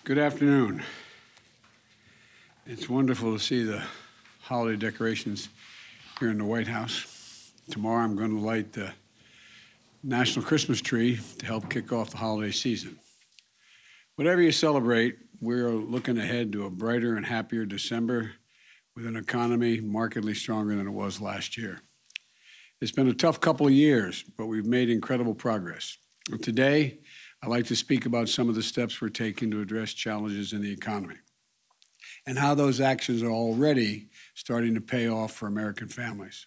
Good afternoon. It's wonderful to see the holiday decorations here in the White House. Tomorrow I'm going to light the National Christmas tree to help kick off the holiday season. Whatever you celebrate, we're looking ahead to a brighter and happier December with an economy markedly stronger than it was last year. It's been a tough couple of years, but we've made incredible progress. And today, I'd like to speak about some of the steps we're taking to address challenges in the economy and how those actions are already starting to pay off for American families.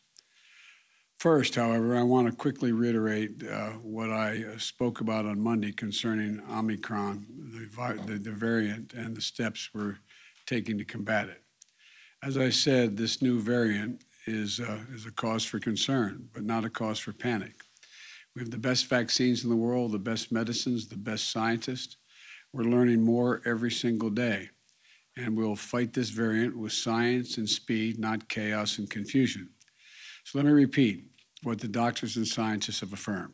First, however, I want to quickly reiterate what I spoke about on Monday concerning Omicron, the variant, and the steps we're taking to combat it. As I said, this new variant is a cause for concern, but not a cause for panic. We have the best vaccines in the world, the best medicines, the best scientists. We're learning more every single day, and we'll fight this variant with science and speed, not chaos and confusion. So let me repeat what the doctors and scientists have affirmed.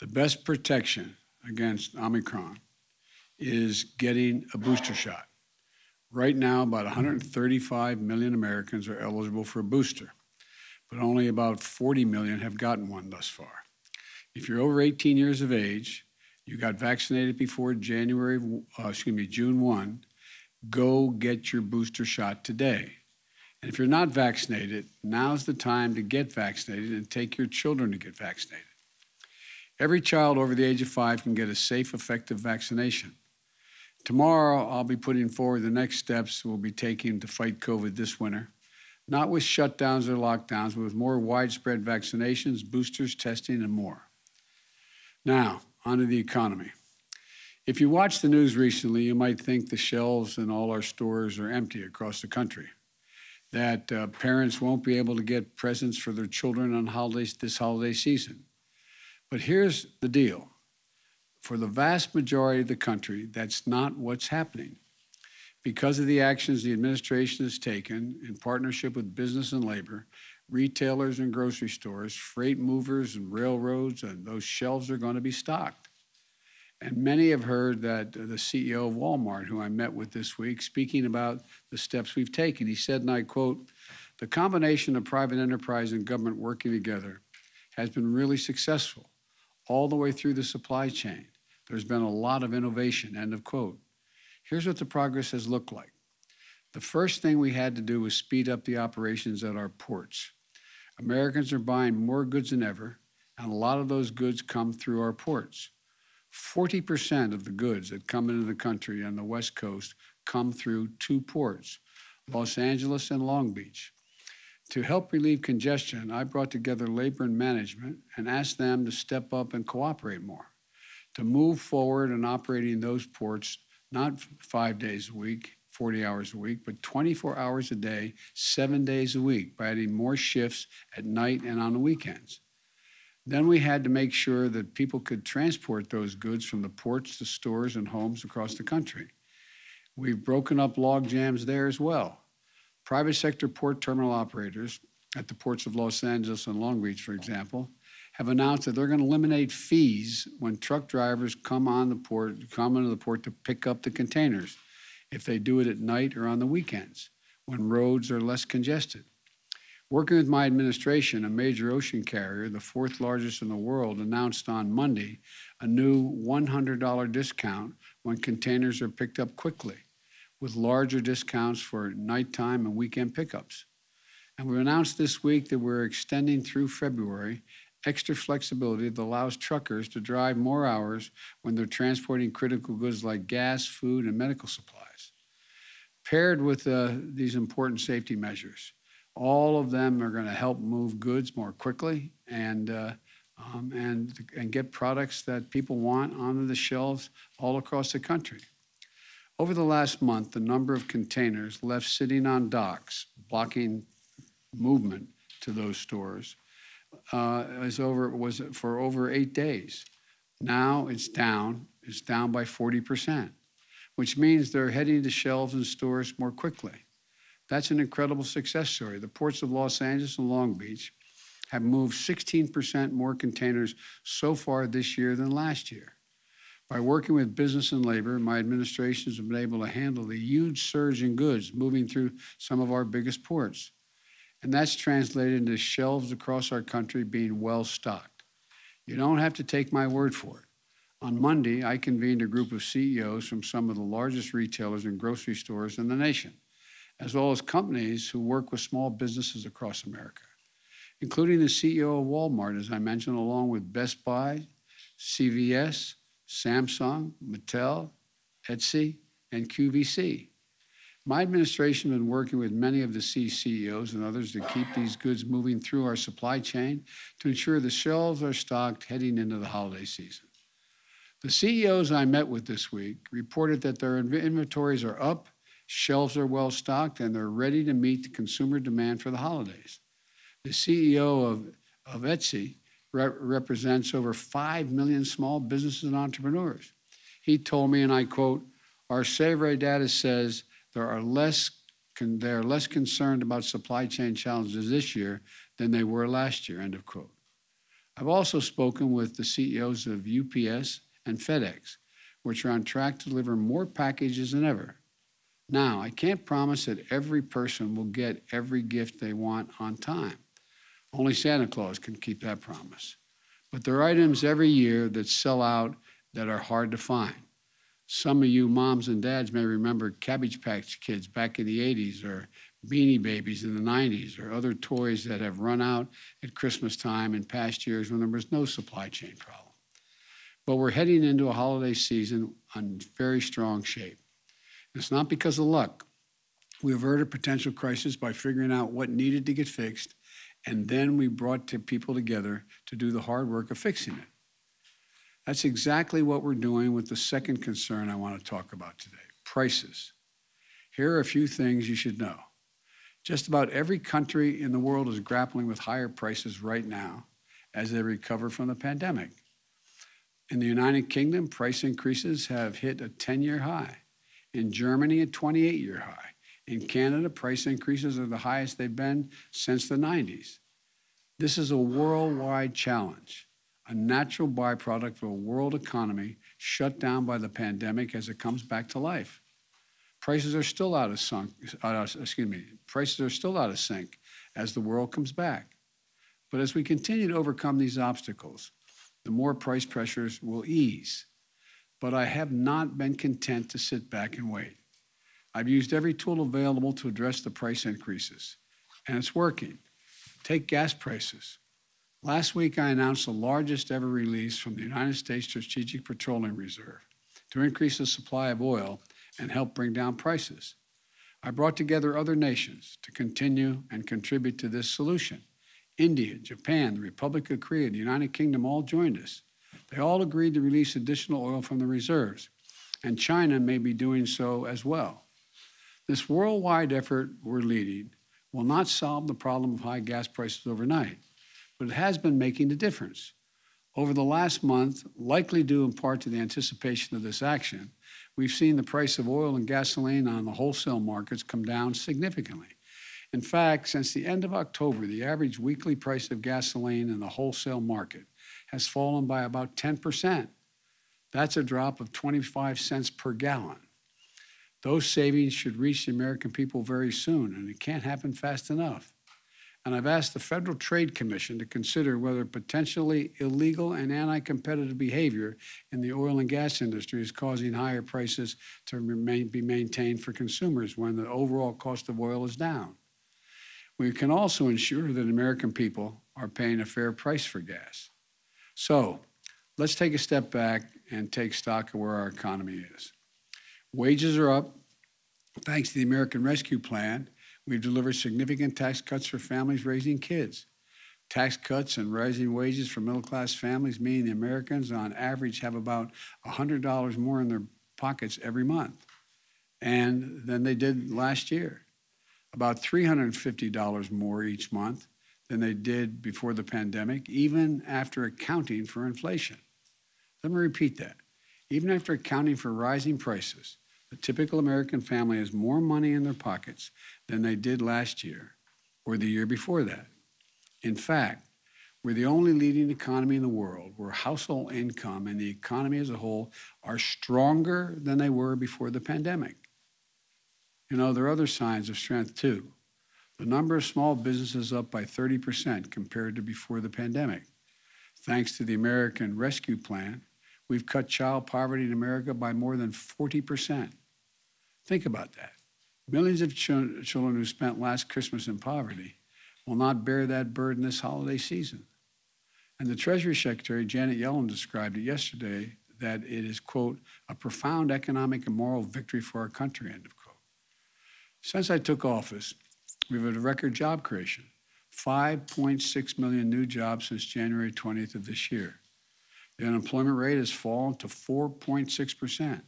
The best protection against Omicron is getting a booster shot. Right now, about 135 million Americans are eligible for a booster, but only about 40 million have gotten one thus far. If you're over 18 years of age, you got vaccinated before June 1, go get your booster shot today. And if you're not vaccinated, now's the time to get vaccinated and take your children to get vaccinated. Every child over the age of 5 can get a safe, effective vaccination. Tomorrow, I'll be putting forward the next steps we'll be taking to fight COVID this winter, not with shutdowns or lockdowns, but with more widespread vaccinations, boosters, testing, and more. Now, onto the economy. If you watched the news recently, you might think the shelves in all our stores are empty across the country, that parents won't be able to get presents for their children on this holiday season. But here's the deal. For the vast majority of the country, that's not what's happening. Because of the actions the administration has taken in partnership with business and labor, retailers and grocery stores, freight movers and railroads, and those shelves are going to be stocked. And many have heard that the CEO of Walmart, who I met with this week, speaking about the steps we've taken. He said, and I quote, "The combination of private enterprise and government working together has been really successful all the way through the supply chain. There's been a lot of innovation," end of quote. Here's what the progress has looked like. The first thing we had to do was speed up the operations at our ports. Americans are buying more goods than ever, and a lot of those goods come through our ports. 40% of the goods that come into the country on the West Coast come through 2 ports, Los Angeles and Long Beach. To help relieve congestion, I brought together labor and management and asked them to step up and cooperate more, to move forward in operating those ports, not 5 days a week, 40 hours a week, but 24 hours a day, 7 days a week, by adding more shifts at night and on the weekends. Then we had to make sure that people could transport those goods from the ports to stores and homes across the country. We've broken up log jams there as well. Private sector port terminal operators at the ports of Los Angeles and Long Beach, for example, have announced that they're going to eliminate fees when truck drivers come into the port to pick up the containers, if they do it at night or on the weekends, when roads are less congested. Working with my administration, a major ocean carrier, the 4th largest in the world, announced on Monday a new $100 discount when containers are picked up quickly, with larger discounts for nighttime and weekend pickups. And we announced this week that we're extending through February extra flexibility that allows truckers to drive more hours when they're transporting critical goods like gas, food, and medical supplies. Paired with these important safety measures, all of them are going to help move goods more quickly and get products that people want onto the shelves all across the country. Over the last month, the number of containers left sitting on docks, blocking movement to those stores, was for over 8 days. Now it's down by 40%, which means they're heading to shelves and stores more quickly. That's an incredible success story. The ports of Los Angeles and Long Beach have moved 16% more containers so far this year than last year. By working with business and labor, my administration has been able to handle the huge surge in goods moving through some of our biggest ports. And that's translated into shelves across our country being well stocked. You don't have to take my word for it. On Monday, I convened a group of CEOs from some of the largest retailers and grocery stores in the nation, as well as companies who work with small businesses across America, including the CEO of Walmart, as I mentioned, along with Best Buy, CVS, Samsung, Mattel, Etsy, and QVC. My administration has been working with many of the CEOs and others to keep these goods moving through our supply chain to ensure the shelves are stocked heading into the holiday season. The CEOs I met with this week reported that their inventories are up, shelves are well stocked, and they're ready to meet the consumer demand for the holidays. The CEO of Etsy represents over 5 million small businesses and entrepreneurs. He told me, and I quote, "Our survey data says they are less concerned about supply chain challenges this year than they were last year," end of quote. I've also spoken with the CEOs of UPS and FedEx, which are on track to deliver more packages than ever. Now, I can't promise that every person will get every gift they want on time. Only Santa Claus can keep that promise. But there are items every year that sell out that are hard to find. Some of you moms and dads may remember Cabbage Patch Kids back in the 80s, or Beanie Babies in the 90s, or other toys that have run out at Christmas time in past years when there was no supply chain problem. But we're heading into a holiday season in very strong shape. It's not because of luck. We averted potential crisis by figuring out what needed to get fixed, and then we brought people together to do the hard work of fixing it. That's exactly what we're doing with the second concern I want to talk about today, prices. Here are a few things you should know. Just about every country in the world is grappling with higher prices right now as they recover from the pandemic. In the United Kingdom, price increases have hit a 10-year high. In Germany, a 28-year high. In Canada, price increases are the highest they've been since the 90s. This is a worldwide challenge, a natural byproduct of a world economy shut down by the pandemic as it comes back to life. Prices are still out of sync as the world comes back. But as we continue to overcome these obstacles, the more price pressures will ease. But I have not been content to sit back and wait. I've used every tool available to address the price increases, and it's working. Take gas prices. Last week, I announced the largest ever release from the United States Strategic Petroleum Reserve to increase the supply of oil and help bring down prices. I brought together other nations to continue and contribute to this solution. India, Japan, the Republic of Korea, the United Kingdom all joined us. They all agreed to release additional oil from the reserves, and China may be doing so as well. This worldwide effort we're leading will not solve the problem of high gas prices overnight, but it has been making a difference. Over the last month, likely due in part to the anticipation of this action, we've seen the price of oil and gasoline on the wholesale markets come down significantly. In fact, since the end of October, the average weekly price of gasoline in the wholesale market has fallen by about 10%. That's a drop of 25 cents per gallon. Those savings should reach the American people very soon, and it can't happen fast enough. And I've asked the Federal Trade Commission to consider whether potentially illegal and anti-competitive behavior in the oil and gas industry is causing higher prices to be maintained for consumers when the overall cost of oil is down. We can also ensure that American people are paying a fair price for gas. So let's take a step back and take stock of where our economy is. Wages are up. Thanks to the American Rescue Plan, we've delivered significant tax cuts for families raising kids. Tax cuts and rising wages for middle-class families mean the Americans on average have about $100 more in their pockets every month than they did last year. About $350 more each month than they did before the pandemic, even after accounting for inflation. Let me repeat that. Even after accounting for rising prices, the typical American family has more money in their pockets than they did last year or the year before that. In fact, We're the only leading economy in the world where household income and the economy as a whole are stronger than they were before the pandemic. You know, there are other signs of strength too. The number of small businesses up by 30% compared to before the pandemic. Thanks to the American Rescue Plan, we've cut child poverty in America by more than 40%. Think about that. Millions of children who spent last Christmas in poverty will not bear that burden this holiday season. And the Treasury Secretary, Janet Yellen, described it yesterday that it is, quote, a profound economic and moral victory for our country, end of quote. Since I took office, we've had a record job creation, 5.6 million new jobs since January 20th of this year. The unemployment rate has fallen to 4.6%.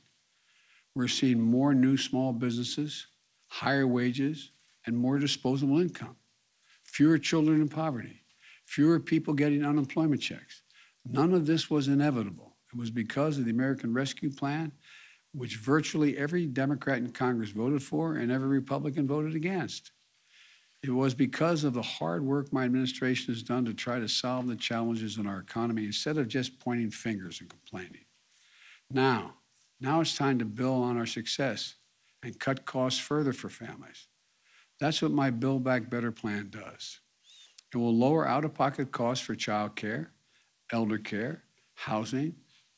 We're seeing more new small businesses, higher wages, and more disposable income. Fewer children in poverty, fewer people getting unemployment checks. None of this was inevitable. It was because of the American Rescue Plan, which virtually every Democrat in Congress voted for and every Republican voted against. It was because of the hard work my administration has done to try to solve the challenges in our economy instead of just pointing fingers and complaining. Now it's time to build on our success and cut costs further for families. That's what my Build Back Better plan does. It will lower out-of-pocket costs for child care, elder care, housing,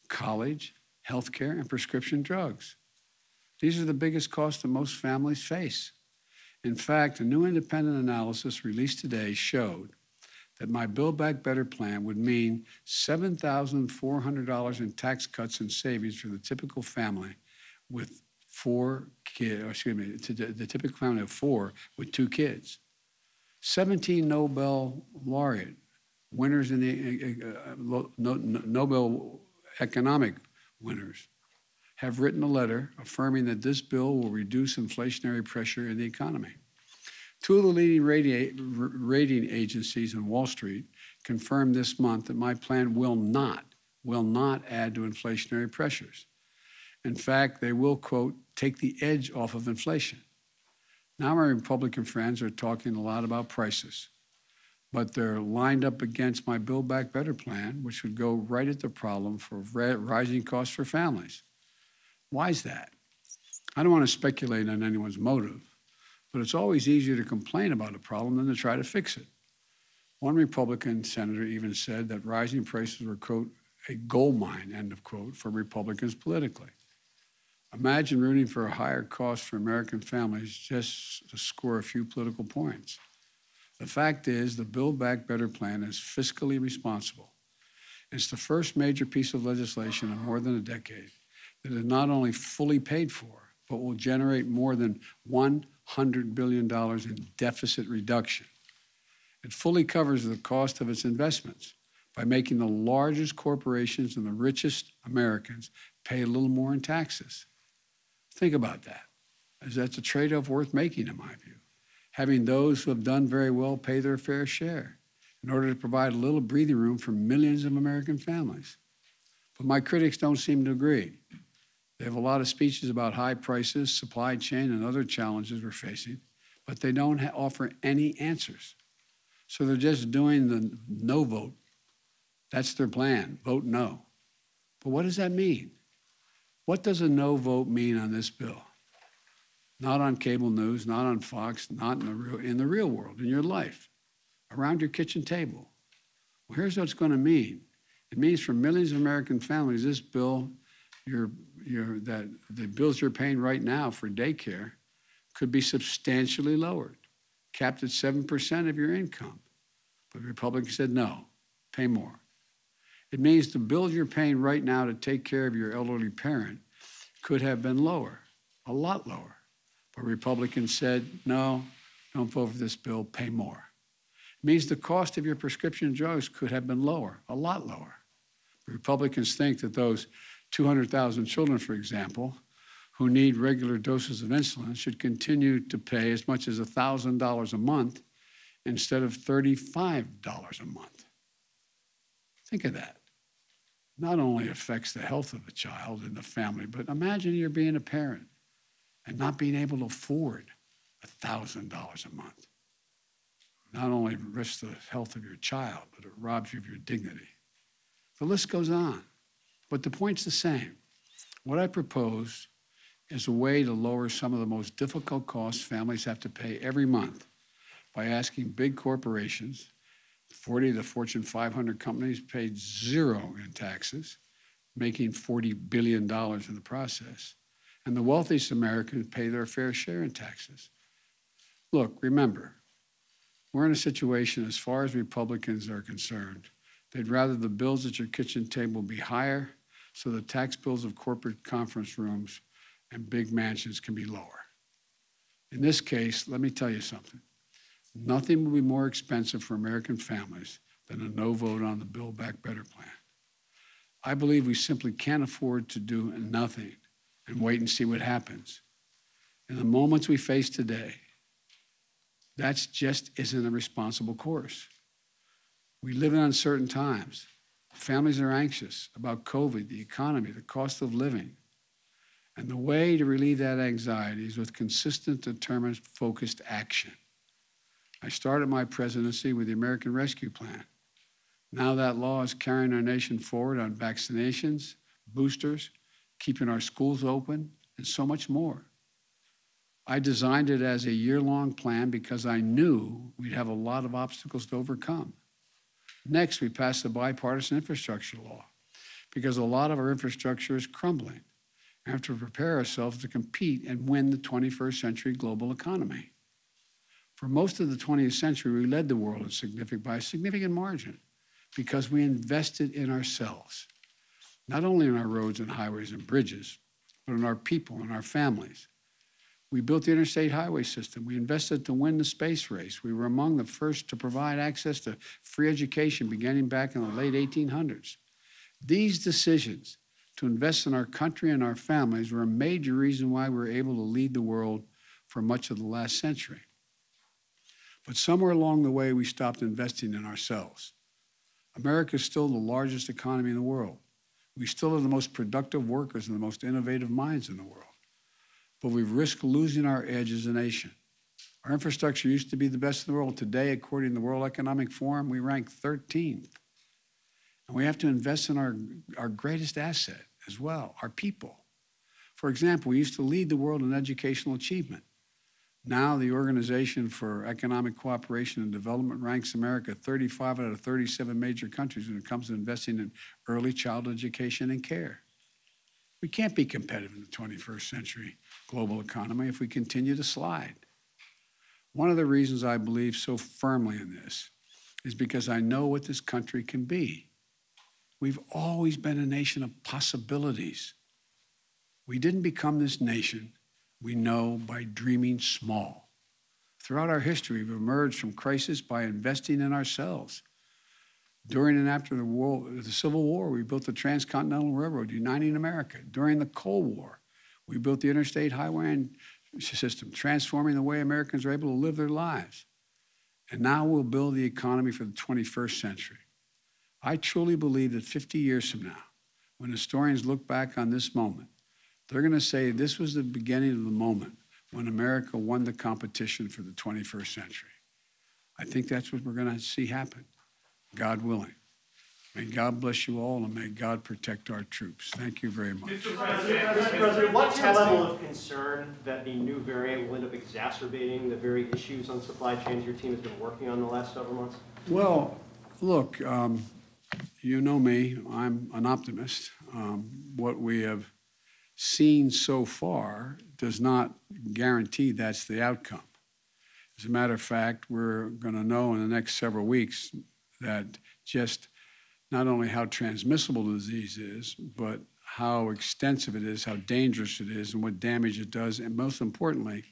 college, health care, and prescription drugs. These are the biggest costs that most families face. In fact, a new independent analysis released today showed that my Build Back Better plan would mean $7,400 in tax cuts and savings for the typical family with the typical family of 4 with 2 kids. 17 Nobel laureate winners in the Nobel economic winners have written a letter affirming that this bill will reduce inflationary pressure in the economy. 2 of the leading rating agencies on Wall Street confirmed this month that my plan will not add to inflationary pressures. In fact, they will, quote, take the edge off of inflation. Now my Republican friends are talking a lot about prices, but they're lined up against my Build Back Better plan, which would go right at the problem for rising costs for families. Why is that? I don't want to speculate on anyone's motive, but it's always easier to complain about a problem than to try to fix it. One Republican senator even said that rising prices were, quote, a gold mine, end of quote, for Republicans politically. Imagine rooting for a higher cost for American families just to score a few political points. The fact is, the Build Back Better plan is fiscally responsible. It's the first major piece of legislation in more than a decade that is not only fully paid for, but will generate more than $100 billion in deficit reduction. It fully covers the cost of its investments by making the largest corporations and the richest Americans pay a little more in taxes. Think about that, as that's a trade-off worth making, in my view. Having those who have done very well pay their fair share in order to provide a little breathing room for millions of American families. But my critics don't seem to agree. They have a lot of speeches about high prices, supply chain, and other challenges we're facing, but they don't offer any answers. So they're just doing the no vote. That's their plan, vote no. But what does that mean? What does a no vote mean on this bill? Not on cable news, not on Fox, not in the real world, in your life, around your kitchen table. Well, here's what it's going to mean. It means for millions of American families, this bill, that the bills you're paying right now for daycare could be substantially lowered, capped at 7% of your income. But Republicans said no, pay more. It means the bills you're paying right now to take care of your elderly parent could have been lower, a lot lower. But Republicans said, no, don't vote for this bill, pay more. It means the cost of your prescription drugs could have been lower, a lot lower. Republicans think that those 200,000 children, for example, who need regular doses of insulin should continue to pay as much as $1,000 a month instead of $35 a month. Think of that. Not only affects the health of the child and the family, but imagine you're being a parent and not being able to afford $1,000 a month. not only risks the health of your child, but it robs you of your dignity. The list goes on, but the point's the same. What I propose is a way to lower some of the most difficult costs families have to pay every month by asking big corporations, 40 of the Fortune 500 companies paid zero in taxes, making $40 billion in the process, and the wealthiest Americans pay their fair share in taxes. Look, remember, we're in a situation, as far as Republicans are concerned, they'd rather the bills at your kitchen table be higher so the tax bills of corporate conference rooms and big mansions can be lower. In this case, let me tell you something. Nothing will be more expensive for American families than a no vote on the Build Back Better plan. I believe we simply can't afford to do nothing and wait and see what happens. In the moments we face today, that just isn't a responsible course. We live in uncertain times. Families are anxious about COVID, the economy, the cost of living. And the way to relieve that anxiety is with consistent, determined, focused action. I started my presidency with the American Rescue Plan. Now that law is carrying our nation forward on vaccinations, boosters, keeping our schools open, and so much more. I designed it as a year-long plan because I knew we'd have a lot of obstacles to overcome. Next, we passed the bipartisan infrastructure law because a lot of our infrastructure is crumbling. We have to prepare ourselves to compete and win the 21st century global economy. For most of the 20th century, we led the world by a significant margin because we invested in ourselves, not only in our roads and highways and bridges, but in our people and our families. We built the interstate highway system. We invested to win the space race. We were among the first to provide access to free education beginning back in the late 1800s. These decisions to invest in our country and our families were a major reason why we were able to lead the world for much of the last century. But somewhere along the way, we stopped investing in ourselves. America is still the largest economy in the world. We still have the most productive workers and the most innovative minds in the world. But we've risked losing our edge as a nation. Our infrastructure used to be the best in the world. Today, according to the World Economic Forum, we rank 13th. And we have to invest in our greatest asset as well, our people. For example, we used to lead the world in educational achievement. Now the Organization for Economic Cooperation and Development ranks America 35 out of 37 major countries when it comes to investing in early childhood education and care. We can't be competitive in the 21st century global economy if we continue to slide. One of the reasons I believe so firmly in this is because I know what this country can be. We've always been a nation of possibilities. We didn't become this nation we know by dreaming small. Throughout our history, we've emerged from crisis by investing in ourselves. During and after the Civil War, we built the Transcontinental Railroad, uniting America. During the Cold War, we built the interstate highway system, transforming the way Americans are able to live their lives. And now we'll build the economy for the 21st century. I truly believe that 50 years from now, when historians look back on this moment, they're going to say this was the beginning of the moment when America won the competition for the 21st century. I think that's what we're going to see happen, God willing. May God bless you all, and may God protect our troops. Thank you very much. Mr. President, what's your level of concern that the new variant will end up exacerbating the very issues on supply chains your team has been working on the last several months? Well, look, you know me, I'm an optimist. What we have seen so far does not guarantee that's the outcome. As a matter of fact, we're going to know in the next several weeks that just not only how transmissible the disease is, but how extensive it is, how dangerous it is, and what damage it does, and most importantly,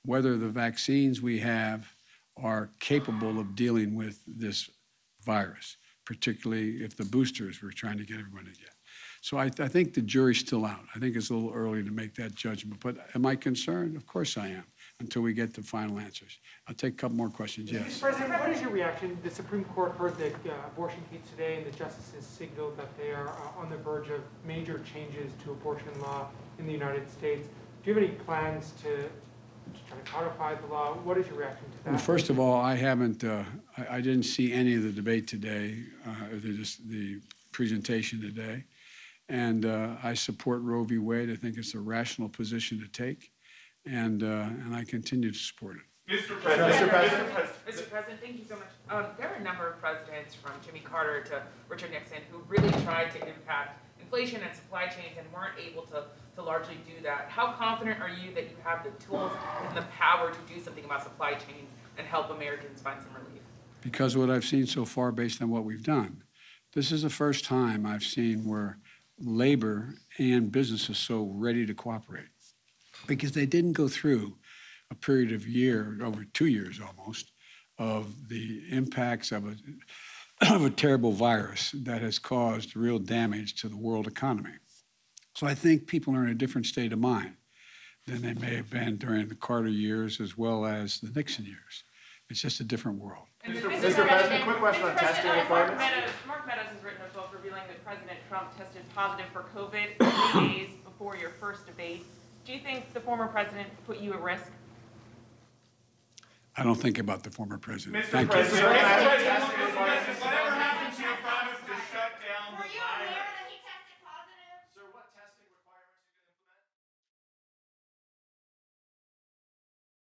whether the vaccines we have are capable of dealing with this virus, particularly if the boosters we're trying to get everyone to get. So I think the jury's still out. I think it's a little early to make that judgment. But am I concerned? Of course I am, until we get the final answers. I'll take a couple more questions. Yes. Mr. President, what is your reaction? The Supreme Court heard the abortion case today, and the justices signaled that they are on the verge of major changes to abortion law in the United States. Do you have any plans to try to codify the law. What is your reaction to that? Well, first of all, I haven't, I didn't see any of the debate today, the presentation today. And I support Roe v. Wade. I think it's a rational position to take. And I continue to support it. Mr. President, thank you so much. There are a number of presidents, from Jimmy Carter to Richard Nixon, who really tried to impact inflation and supply chains and weren't able to largely do that. How confident are you that you have the tools and the power to do something about supply chains and help Americans find some relief? Because what I've seen so far, based on what we've done, this is the first time I've seen where labor and business is so ready to cooperate, because they didn't go through a period of over 2 years almost, of the impacts of a terrible virus that has caused real damage to the world economy. So I think people are in a different state of mind than they may have been during the Carter years as well as the Nixon years. It's just a different world. Mr. President, quick question on testing requirements. Mark Meadows has written a book revealing that President Trump tested positive for COVID 3 days before your first debate. Do you think the former president put you at risk? I don't think about the former president. Mr. Thank you. President,